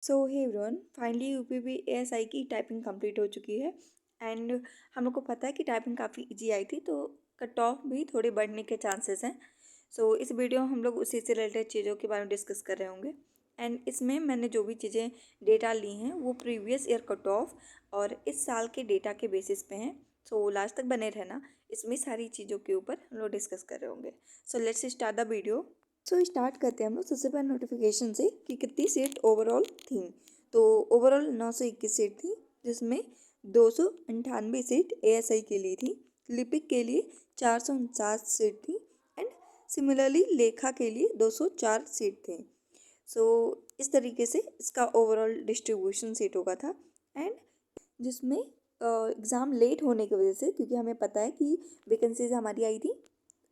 सो hey everyone, finally UPP ASI की typing complete हो चुकी है। एंड हम लोग को पता है कि टाइपिंग काफ़ी इजी आई थी, तो कट ऑफ भी थोड़े बढ़ने के चांसेस हैं। सो इस वीडियो में हम लोग उसी से रिलेटेड चीज़ों के बारे में डिस्कस कर रहे होंगे। एंड इसमें मैंने जो भी चीज़ें डेटा ली हैं वो प्रीवियस ईयर कट ऑफ और इस साल के डेटा के बेसिस पे हैं। सो लास्ट तक बने रहना, इसमें सारी चीज़ों के ऊपर हम लोग डिस्कस कर रहे होंगे। So let's start the video. So start करते हैं हम लोग सबसे पहले नोटिफिकेशन से कि कितनी सीट ओवरऑल थी। तो ओवरऑल 921 सीट थी, जिसमें 298 सीट एएसआई के लिए थी, लिपिक के लिए 449 सीट थी एंड सिमिलरली लेखा के लिए 204 सीट थी। सो इस तरीके से इसका ओवरऑल डिस्ट्रीब्यूशन सीट होगा था। एंड जिसमें एग्ज़ाम लेट होने की वजह से, क्योंकि हमें पता है कि वैकेंसीज हमारी आई थी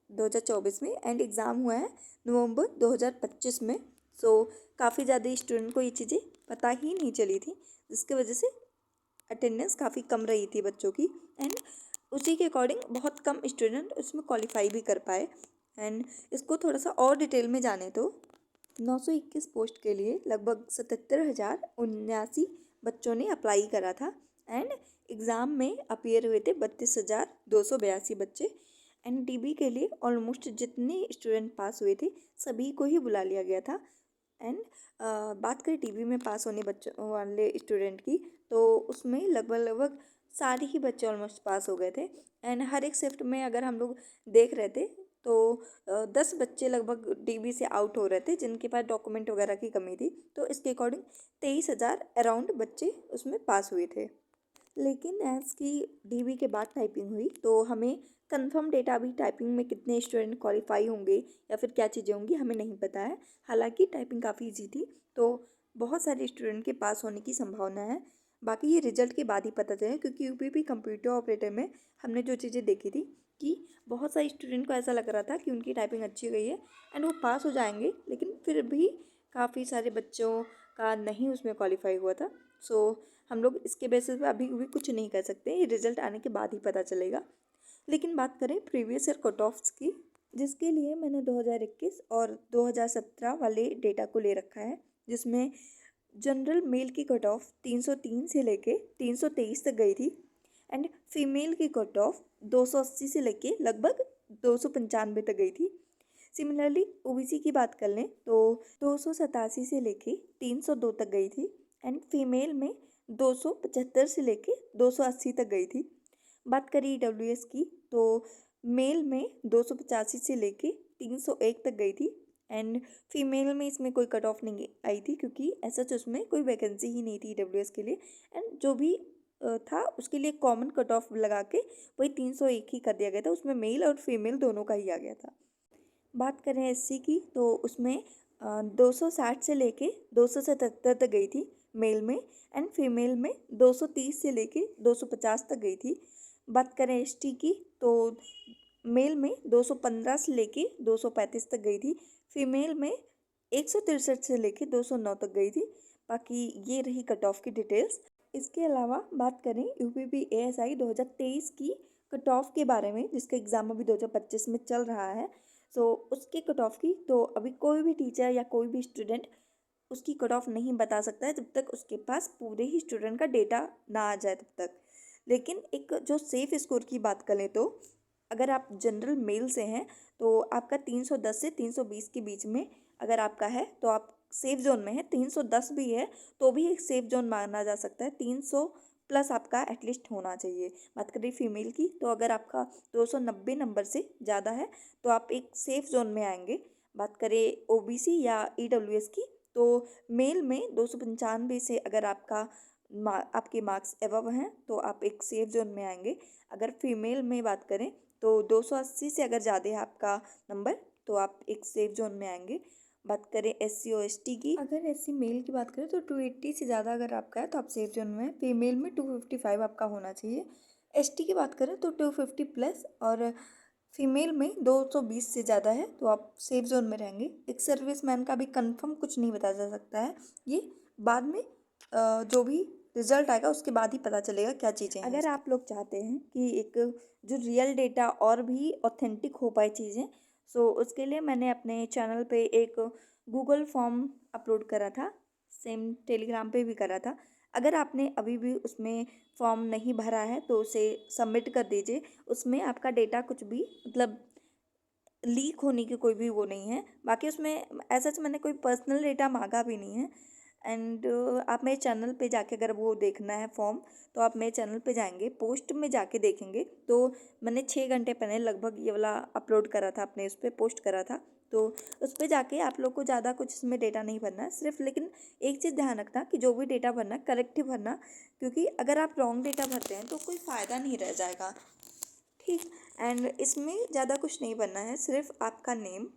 2024 में एंड एग्ज़ाम हुआ है नवंबर 2025 में। सो काफ़ी ज़्यादा स्टूडेंट को ये चीज़ें पता ही नहीं चली थी, जिसकी वजह से अटेंडेंस काफ़ी कम रही थी बच्चों की। एंड उसी के अकॉर्डिंग बहुत कम स्टूडेंट उसमें क्वालिफाई भी कर पाए। एंड इसको थोड़ा सा और डिटेल में जाने तो 921 पोस्ट के लिए लगभग 77,079 बच्चों ने अप्लाई करा था। एंड एग्ज़ाम में अपीयर हुए थे 32,282 बच्चे। एंड टीबी के लिए ऑलमोस्ट जितने स्टूडेंट पास हुए थे सभी को ही बुला लिया गया था। एंड बात करें टीबी में पास होने बच्चों वाले स्टूडेंट की, तो उसमें लगभग लगभग सारे ही बच्चे ऑलमोस्ट पास हो गए थे। एंड हर एक शिफ्ट में अगर हम लोग देख रहे थे तो 10 बच्चे लगभग टीबी से आउट हो रहे थे, जिनके पास डॉक्यूमेंट वगैरह की कमी थी। तो इसके अकॉर्डिंग 23,000 अराउंड बच्चे उसमें पास हुए थे। लेकिन एज की डीबी के बाद टाइपिंग हुई तो हमें कंफर्म डेटा अभी टाइपिंग में कितने स्टूडेंट क्वालिफाई होंगे या फिर क्या चीज़ें होंगी हमें नहीं पता है। हालांकि टाइपिंग काफ़ी इजी थी, तो बहुत सारे स्टूडेंट के पास होने की संभावना है। बाकी ये रिजल्ट के बाद ही पता चले, क्योंकि यूपीपी कंप्यूटर ऑपरेटर में हमने जो चीज़ें देखी थी कि बहुत सारे स्टूडेंट को ऐसा लग रहा था कि उनकी टाइपिंग अच्छी गई है एंड वो पास हो जाएंगे, लेकिन फिर भी काफ़ी सारे बच्चों का नहीं उसमें क्वालिफाई हुआ था। सो हम लोग इसके बेसिस पे अभी भी कुछ नहीं कर सकते, ये रिजल्ट आने के बाद ही पता चलेगा। लेकिन बात करें प्रीवियस ईयर कट ऑफ्स की, जिसके लिए मैंने 2021 और 2017 वाले डेटा को ले रखा है, जिसमें जनरल मेल की कट ऑफ 303 से लेके 323 तक गई थी। एंड फीमेल की कट ऑफ 280 से लेके लगभग 295 तक गई थी। सिमिलरली ओबीसी की बात कर लें तो 287 से लेके 302 तक गई थी। एंड फीमेल में 275 से लेके 280 तक गई थी। बात करें ईडब्ल्यूएस की तो मेल में 285 से लेके 301 तक गई थी। एंड फीमेल में इसमें कोई कट ऑफ नहीं आई थी, क्योंकि ऐसा उसमें कोई वैकेंसी ही नहीं थी ईडब्ल्यूएस के लिए। एंड जो भी था उसके लिए कॉमन कट ऑफ लगा के वही 301 ही कर दिया गया था, उसमें मेल और फीमेल दोनों का ही आ गया था। बात करें एससी की तो उसमें 260 से लेके 277 तक गई थी मेल में। एंड फीमेल में 230 से लेके 250 तक गई थी। बात करें एसटी की तो मेल में 215 से लेके 235 तक गई थी। फीमेल में 163 से लेके 209 तक गई थी। बाकी ये रही कट ऑफ की डिटेल्स। इसके अलावा बात करें यूपीपी एएसआई 2023 की कट ऑफ के बारे में, जिसका एग्ज़ाम अभी 2025 में चल रहा है। सो उसके कट ऑफ की तो अभी कोई भी टीचर या कोई भी स्टूडेंट उसकी कट ऑफ नहीं बता सकता है जब तक उसके पास पूरे ही स्टूडेंट का डेटा ना आ जाए तब तक। लेकिन एक जो सेफ स्कोर की बात करें तो अगर आप जनरल मेल से हैं तो आपका 310 से 320 के बीच में अगर आपका है तो आप सेफ जोन में है। 310 भी है तो भी एक सेफ जोन माना जा सकता है। 300 प्लस आपका एटलीस्ट होना चाहिए। बात करें फीमेल की तो अगर आपका 290 नंबर से ज़्यादा है तो आप एक सेफ जोन में आएंगे। बात करें ओबीसी या ईडब्ल्यूएस की तो मेल में 295 से अगर आपके मार्क्स एवव हैं तो आप एक सेफ जोन में आएंगे। अगर फीमेल में बात करें तो 280 से अगर ज़्यादा है आपका नंबर तो आप एक सेफ जोन में आएंगे। बात करें एससी और एसटी की, अगर एससी मेल की बात करें तो 280 से ज़्यादा अगर आपका है तो आप सेफ जोन में हैं। फीमेल में 255 आपका होना चाहिए। एसटी की बात करें तो 250 प्लस और फीमेल में 220 से ज़्यादा है तो आप सेफ जोन में रहेंगे। एक सर्विसमैन का भी कंफर्म कुछ नहीं बताया जा सकता है, ये बाद में जो भी रिजल्ट आएगा उसके बाद ही पता चलेगा क्या चीज़ें हैं। अगर आप लोग चाहते हैं कि एक जो रियल डेटा और भी ऑथेंटिक हो पाए चीज़ें, सो उसके लिए मैंने अपने चैनल पे एक गूगल फॉर्म अपलोड करा था। सेम टेलीग्राम पे भी करा था। अगर आपने अभी भी उसमें फॉर्म नहीं भरा है तो उसे सबमिट कर दीजिए। उसमें आपका डेटा कुछ भी मतलब लीक होने की कोई भी वो नहीं है। बाकी उसमें ऐसा मैंने कोई पर्सनल डेटा मांगा भी नहीं है। एंड आप मेरे चैनल पे जाके अगर वो देखना है फॉर्म, तो आप मेरे चैनल पे जाएंगे, पोस्ट में जाके देखेंगे तो मैंने 6 घंटे पहले लगभग ये वाला अपलोड करा था, अपने उस पर पोस्ट करा था। तो उस पर जाके आप लोग को ज़्यादा कुछ इसमें डेटा नहीं भरना है सिर्फ, लेकिन एक चीज़ ध्यान रखना कि जो भी डेटा भरना है करेक्ट ही भरना, क्योंकि अगर आप रॉन्ग डेटा भरते हैं तो कोई फ़ायदा नहीं रह जाएगा। ठीक। एंड इसमें ज़्यादा कुछ नहीं बनना है, सिर्फ आपका नेम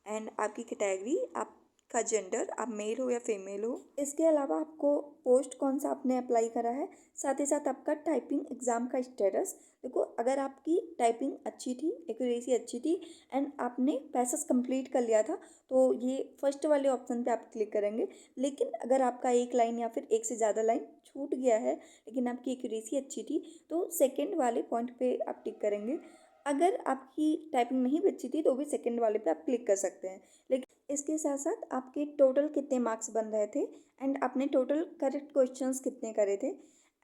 एंड आपकी कैटेगरी, आपका जेंडर, आप मेल हो या फीमेल हो। इसके अलावा आपको पोस्ट कौन सा आपने अप्लाई करा है, साथ ही साथ आपका टाइपिंग एग्ज़ाम का स्टेटस। देखो, अगर आपकी टाइपिंग अच्छी थी, एक्यूरेसी अच्छी थी एंड आपने पैसेज कंप्लीट कर लिया था, तो ये फर्स्ट वाले ऑप्शन पे आप क्लिक करेंगे। लेकिन अगर आपका एक लाइन या फिर एक से ज़्यादा लाइन छूट गया है लेकिन आपकी एक्यूरेसी अच्छी थी, तो सेकंड वाले पॉइंट पे आप टिक करेंगे। अगर आपकी टाइपिंग नहीं भी अच्छी थी तो भी सेकंड वाले पे आप क्लिक कर सकते हैं। लेकिन इसके साथ साथ आपके टोटल कितने मार्क्स बन रहे थे एंड आपने टोटल करेक्ट क्वेश्चंस कितने करे थे।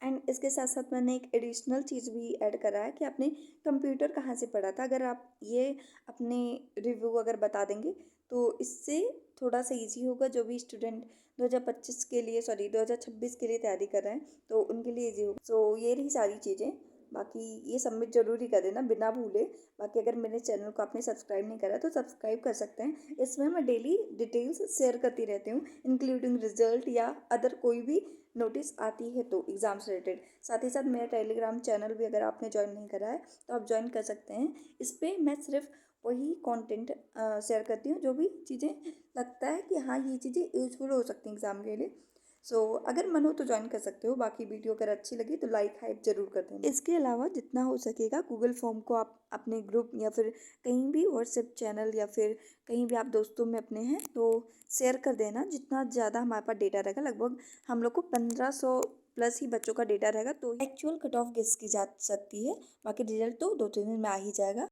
एंड इसके साथ साथ मैंने एक एडिशनल चीज़ भी ऐड करा है कि आपने कंप्यूटर कहाँ से पढ़ा था। अगर आप ये अपने रिव्यू अगर बता देंगे तो इससे थोड़ा सा इजी होगा। जो भी स्टूडेंट 2025 के लिए, सॉरी 2026 के लिए तैयारी कर रहे हैं तो उनके लिए इजी होगा। सो ये रही सारी चीज़ें। बाकी ये सबमिट जरूर ही कर देना बिना भूले। बाकी अगर मेरे चैनल को आपने सब्सक्राइब नहीं करा तो सब्सक्राइब कर सकते हैं। इसमें मैं डेली डिटेल्स शेयर करती रहती हूँ, इंक्लूडिंग रिजल्ट या अदर कोई भी नोटिस आती है तो एग्ज़ाम से रिलेटेड। साथ ही साथ मेरा टेलीग्राम चैनल भी अगर आपने ज्वाइन नहीं करा है तो आप ज्वाइन कर सकते हैं। इस पर मैं सिर्फ वही कंटेंट शेयर करती हूँ जो भी चीज़ें लगता है कि हाँ ये चीज़ें यूजफुल हो सकती हैं एग्ज़ाम के लिए। सो अगर मन हो तो ज्वाइन कर सकते हो। बाकी वीडियो अगर अच्छी लगी तो लाइक हाइप जरूर कर देना। इसके अलावा जितना हो सकेगा गूगल फॉर्म को आप अपने ग्रुप या फिर कहीं भी व्हाट्सएप चैनल या फिर कहीं भी आप दोस्तों में अपने हैं तो शेयर कर देना। जितना ज़्यादा हमारे पास डेटा रहेगा, लगभग हम लोग को 1500 प्लस ही बच्चों का डेटा रहेगा, तो एक्चुअल कट ऑफ गेस की जा सकती है। बाकी रिजल्ट तो 2-3 दिन में आ ही जाएगा।